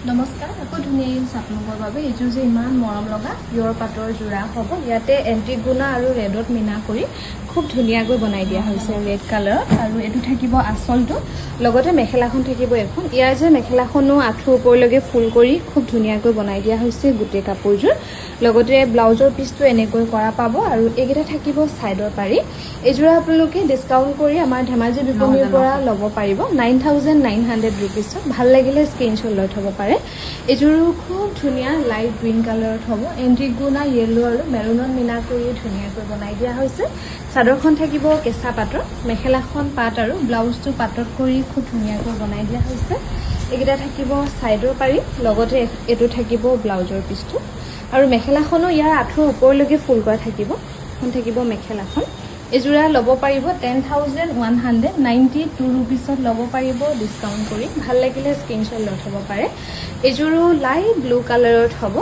নমস্কাৰ আকৌ ধুনীয়া ইনছ আপোনালোকৰ বাবে এইযোৰ যে ইমান মৰম লগা পিয়ৰ পাটৰ যোৰা হ'ব ইয়াতে এন্টিক গুণা আৰু ৰেডত মিনা কৰি খুব ধুনীয়াকৈ বনাই দিয়া হৈছে ৰেড কালাৰত আৰু এটো থাকিব আঁচলটো লগতে মেখেলাখন থাকিব এখন ইয়াৰ যে মেখেলাখনো আঁঠু ওপৰলৈকে ফুল কৰি খুব ধুনীয়াকৈ বনাই দিয়া হৈছে গোটেই কাপোৰযোৰ লগতে ব্লাউজৰ পিচটো এনেকৈ কৰা পাব আৰু এইকেইটা থাকিব সাইডৰ পাৰি এইযোৰা আপোনালোকে ডিসকাউন্ট কৰি আমাৰ ধেমাজি বিপণীৰ পৰা ল'ব পাৰিব 9900 रुपीसত ভাল লাগিলে স্ক্ৰিনশ্বট লৈ থব পাৰে এইযোৰো খুব ধুনীয়া লাইট গ্ৰীন কালাৰত হ'ব এন্টিক গুণা ইয়েলো আৰু মেৰুনত মিনা কৰি ধুনীয়াকৈ বনাই দিয়া হৈছে চাদৰখন থাকিব কেঁচা পাটৰ মেখেলাখন পাট আৰু ব্লাউজটো পাটত কৰি খুব ধুনীয়াকৈ বনাই দিয়া হৈছে এইকেইটা থাকিব সাইডৰ পাৰি লগতে এটো থাকিব ব্লাউজৰ পিচটো আৰু মেখেলাখনো ইয়াৰ আঁঠুৰ ওপৰলৈকে ফুল কৰা থাকিব এখন থাকিব মেখেলাখন এজোৰা ল'ব পাৰিব 10192 रुपीसত ল'ব পাৰিব ডিসকাউন্ট কৰি ভাল লাগিলে স্ক্ৰিনশ্বট লৈ থব পাৰে এজোৰো লাইট ব্লু কালাৰত হ'ব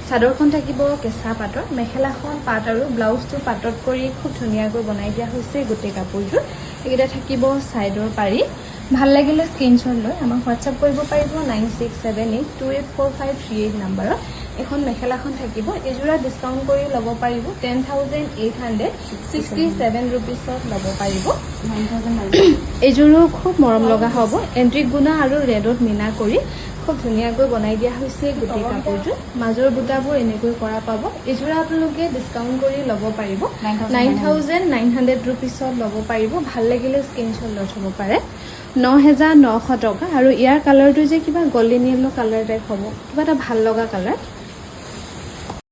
চাদৰখন থাকিব কেঁচা পাটৰ মেখেলাখন পাট আৰু ব্লাউজটো পাটত কৰি খুব ধুনীয়াকৈ বনাই দিয়া হৈছে গোটেই কাপোৰযোৰ এইকেইটা থাকিব সাইডৰ পাৰি ভাল লাগিলে স্ক্ৰিনশ্বট লৈ আমাক হোৱাটসঅ্যাপ কৰিব পাৰিব 9678284538 নম্বৰত এখন মেখেলাখন থাকিব এজোৰা ডিসকাউন্ট কৰি ল'ব পাৰিব 10867 रुपीसত ল'ব পাৰিব 9000 এজোৰো খুব মৰম লগা হ'ব এন্ট্ৰিক গুণা আৰু ৰেডত মিনা কৰি খুব ধুনীয়াকৈ বনাই দিয়া হৈছে গোটেই কাপোৰযোৰ মাজৰ বুটাবোৰ এনেকৈ কৰা পাব এজোৰা আপোনালোকে ডিসকাউন্ট কৰি ল'ব পাৰিব 9900 रुपीसত ল'ব পাৰিব ভাল লাগিলে স্ক্ৰিনশ্বট লৈ থব পাৰে 9900 টকা আৰু ইয়াৰ কালাৰটো যে কিবা গোল্ডেন ইয়েলো কালাৰ টাইপ হ'ব কিবা এটা ভাল লগা কালাৰ